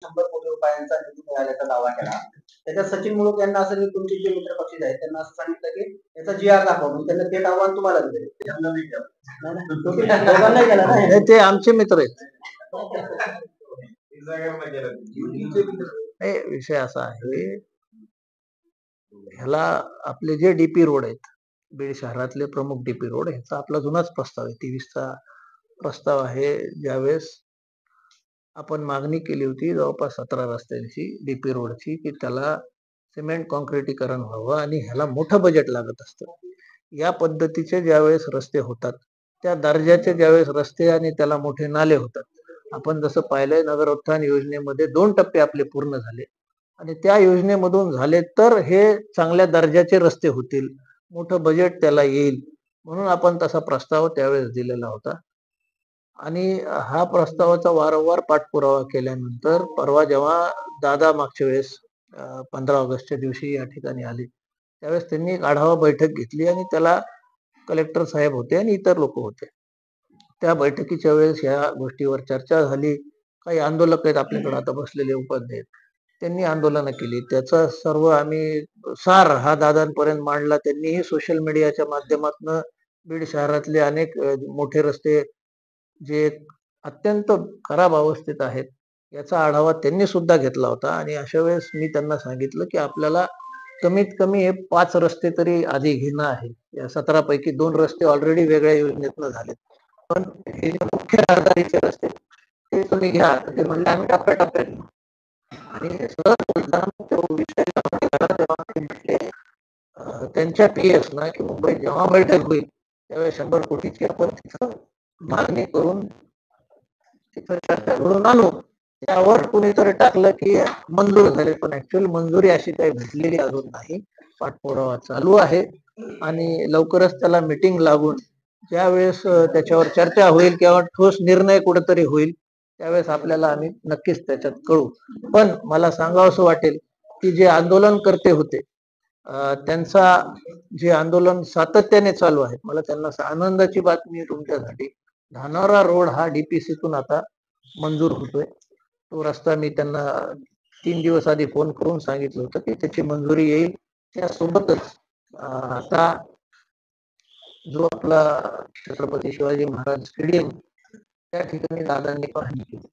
₹100 कोटी निधी मिळाल्याचा दावा केला. त्याच्यात सचिन मुळूक यांना असं, तुमचे जे मित्र पक्षी आहेत त्यांना असं सांगितलं की याचा GR दाखवा, म्हणून त्यांना थेट आव्हान तुम्हाला दिले. दोघांनाही केलं ना, ते आमचे मित्र आहेत. विषय असा आहे, ह्याला आपले जे DP रोड आहेत, बीड शहरातले प्रमुख DP रोड, ह्याचा आपला जुनाच प्रस्ताव आहे, 23चा प्रस्ताव आहे. ज्यावेळेस आपण मागणी केली होती जवळपास 17 रस्त्यांची DP रोडची, की त्याला सिमेंट कॉन्क्रिटीकरण व्हावं आणि ह्याला मोठं बजेट लागत असतं. या पद्धतीचे ज्यावेळेस रस्ते होतात, त्या दर्जाचे ज्यावेळेस रस्ते आणि त्याला मोठे नाले होतात, आपण जसं पाहिलंय नगरोत्थान योजनेमध्ये 2 टप्पे आपले पूर्ण झाले आणि त्या योजनेमधून झाले तर हे चांगल्या दर्जाचे रस्ते होतील, मोठं बजेट त्याला येईल, म्हणून आपण तसा प्रस्ताव त्यावेळेस दिलेला होता. आणि हा प्रस्तावाचा वारंवार पाठपुरावा केल्यानंतर परवा जेव्हा दादा मागच्या वेळेस 15 ऑगस्टच्या दिवशी या ठिकाणी आले, त्यावेळेस त्यांनी एक आढावा बैठक घेतली आणि त्याला कलेक्टर साहेब होते आणि इतर लोक होते. त्या बैठकीच्या वेळेस या गोष्टीवर चर्चा झाली. काही आंदोलक आहेत आपल्याकडे आता बसलेले उपाध्याय, त्यांनी आंदोलनं केली. त्याचा सर्व आम्ही सार हा दादांपर्यंत मांडला. त्यांनीही सोशल मीडियाच्या माध्यमातून बीड शहरातले अनेक मोठे रस्ते जे अत्यंत खराब अवस्थेत आहेत याचा आढावा त्यांनी सुद्धा घेतला होता. आणि अशा वेळेस मी त्यांना सांगितलं की आपल्याला कमीत कमी हे 5 रस्ते तरी आधी घेणं आहे. या 17 पैकी 2 रस्ते ऑलरेडी वेगळ्या योजनेतनं झालेत, पण हे जे मुख्य रहदारीचे रस्ते ते तुम्ही घ्या. ते म्हणले आम्ही टप्प्याटप्प्याने. आणि त्यांच्या PS ना की मुंबईत जेव्हा बैठक होईल त्यावेळेस 100 कोटीची आपण तिथं मागणी करून तिथं चर्चा घडून आणू. त्यावर कुणीतरी टाकलं की मंजूर झाले, पण ऍक्च्युअली मंजुरी अशी काही भेटलेली अजून नाही. पाठपुरावा चालू आहे आणि लवकरच त्याला मीटिंग लागून ज्यावेळेस त्याच्यावर चर्चा होईल किंवा ठोस निर्णय कुठेतरी होईल त्यावेळेस आपल्याला आम्ही नक्कीच त्याच्यात कळू. पण मला सांगावं असं वाटेल की जे आंदोलनकर्ते होते त्यांचा जे आंदोलन सातत्याने चालू आहे, मला त्यांना आनंदाची बातमी तुमच्यासाठी, धानोरा रोड हा DPCतून आता मंजूर होतोय. तो रस्ता मी त्यांना 3 दिवस आधी फोन करून सांगितलं होतं की त्याची मंजुरी येईल. त्यासोबतच आता जो आपला छत्रपती शिवाजी महाराज स्टेडियम त्या ठिकाणी दादांनी पाहणी केली,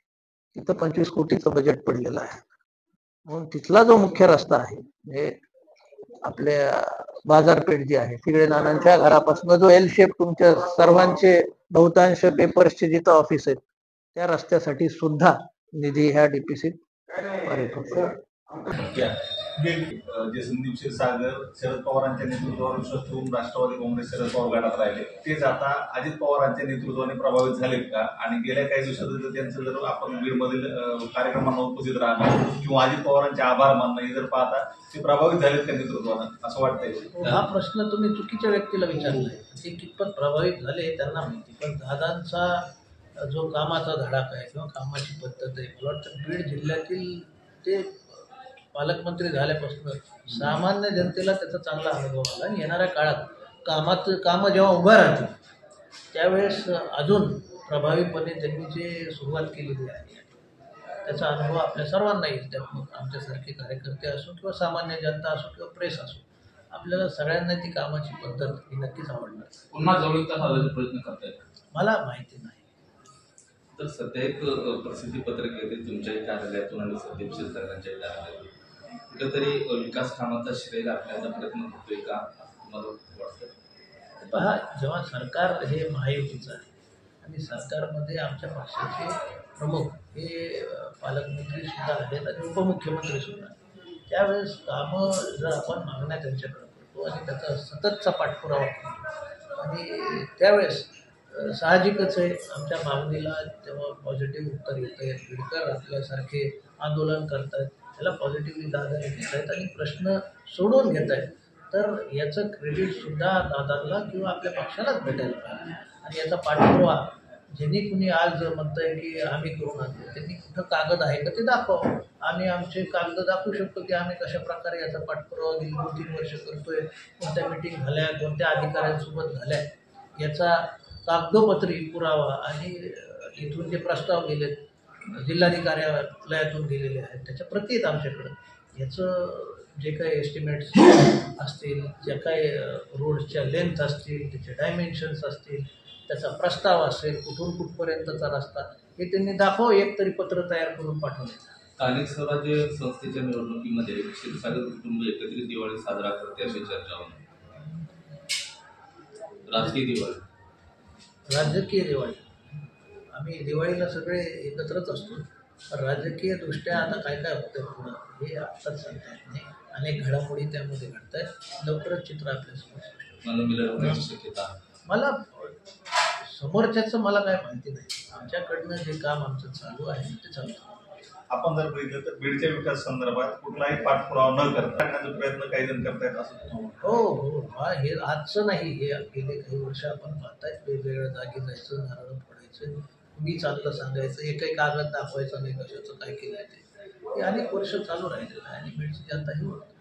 तिथं 25 कोटीचं बजेट पडलेलं आहे. म्हणून तिथला जो मुख्य रस्ता आहे म्हणजे आपल्या बाजारपेठ जी आहे तिकडे नानांच्या घरापासून जो L शेप तुमच्या सर्वांचे बहुतांश पेपर्सचे जिथं ऑफिस आहेत त्या रस्त्यासाठी सुद्धा निधी ह्या DPC पारित होतो. जे संदीप क्षीरसागर शरद पवारांच्या नेतृत्वावर विश्वास ठेवून राष्ट्रवादी काँग्रेस शरद पवार गटात राहिले, तेच आता अजित पवारांच्या नेतृत्वाने प्रभावित झालेत का? आणि गेल्या काही दिवसात त्यांचं जर आपण बीडमधील कार्यक्रमांना उपस्थित राहणं किंवा अजित पवारांचे आभार मानणं हे जर पाहता ते प्रभावित झालेत का नेतृत्वानं, असं वाटतंय? हा प्रश्न तुम्ही चुकीच्या व्यक्तीला विचारलाय. ते कितपत प्रभावित झाले त्यांना माहिती, पण दादांचा जो कामाचा धडाका आहे किंवा कामाची पद्धत आहे, मला वाटतं बीड जिल्ह्यातील ते पालकमंत्री झाल्यापासून सामान्य जनतेला त्याचा चांगला अनुभव आला. आणि येणाऱ्या काळात कामं जेव्हा उभं राहतील त्यावेळेस अजून प्रभावीपणे त्यांनी जे सुरुवात केलेली आहे त्याचा अनुभव आपल्या सर्वांना येईल. त्यातून आमच्यासारखे कार्यकर्ते असो किंवा सामान्य जनता असो किंवा प्रेस असो, आपल्याला सगळ्यांना ती कामाची पद्धत ही नक्कीच आवडणार. पुन्हा जवळीकता साधण्याचा प्रयत्न करतायत? मला माहिती नाही. तर सध्या एक प्रसिद्धी पत्रक येते तुमच्या कार्यालयातून आणि संदीप क्षीरसागरांच्या कार्यालयातून, कुठेतरी विकास कामाचा श्रेय गाठण्याचा प्रयत्न होतोय का मला वाटतं? पहा, जेव्हा सरकार हे महायुतीचं आहे आणि सरकारमध्ये आमच्या पक्षाचे प्रमुख हे पालकमंत्री सुद्धा आहेत आणि उपमुख्यमंत्री सुद्धा, त्यावेळेस कामं जर आपण मागण्या त्यांच्याकडे करतो आणि त्याचा सततचा पाठपुरावा करतो आणि त्यावेळेस साहजिकच आहे आमच्या मागणीला तेव्हा पॉझिटिव्ह उत्तर येत आहेत. बीडकर आपल्यासारखे आंदोलन करतात, त्याला पॉझिटिव्हली दादाने घेत आहेत आणि प्रश्न सोडवून घेत आहेत, तर याचं क्रेडिटसुद्धा दादांना किंवा आपल्या पक्षालाच भेटायला पाहिजे. आणि याचा पाठपुरावा ज्यांनी कुणी आज म्हणतंय की आम्ही करून आणतो, त्यांनी कुठं कागद आहे का ते दाखवावं. आम्ही आमचे कागद दाखवू शकतो की आम्ही कशा प्रकारे याचा पाठपुरावा गेली 2-3 वर्ष करतोय, कोणत्या मिटिंग झाल्या, कोणत्या अधिकाऱ्यांसोबत झाल्या, याचा कागदोपत्री पुरावा आणि इथून जे प्रस्ताव गेलेत जिल्हाधिकार्यालयातून गेलेले आहेत, त्याच्या प्रती आहेत आमच्याकडं. याचं जे काही एस्टिमेट्स असतील, ज्या काही रोडच्या लेंथ असतील, त्याचे डायमेन्शन्स असतील, त्याचा प्रस्ताव असेल, कुठून कुठपर्यंतचा रस्ता, हे त्यांनी दाखव एक तरी पत्र तयार करून पाठवले. स्थानिक स्वराज्य संस्थेच्या निवडणुकीमध्ये क्षीरसागर कुटुंब एकत्रित दिवाळी साजरा करते अशी चर्चा होती. राजकीय दिवाळी, राजकीय दिवाळी, आम्ही दिवाळीला सगळे एकत्रच असतो. राजकीय दृष्ट्या आता काय काय होतंय पुढं हे आत्ताच सांगता येत नाही. अनेक घडामोडी त्यामध्ये घडत आहेत. लवकरच चित्र आपल्यासमोर स्पष्ट होईल. मनमिलन होण्याची शक्यता आहे. मला समोरच्याचं मला काय माहिती नाही. आमच्याकडनं जे काम आमचं चालू आहे ते चालू आहे. आपण जर बघितलं तर बीडच्या विकास संदर्भात कुठलाही पाठपुरावा न करता प्रयत्न काही जण करतायत असं. हो, हे आजचं नाही, हे गेले काही वर्ष आपण पाहताय. वेगवेगळ्या जागी जायचं, नारळ फोडायचं, मी चांगलं सांगायचं, एकही कागद दाखवायचा नाही कशाचं काय केलंय ते. हे अनेक वर्ष चालू राहिलेलं आहे आणि बीडची जनता ही ओळखते.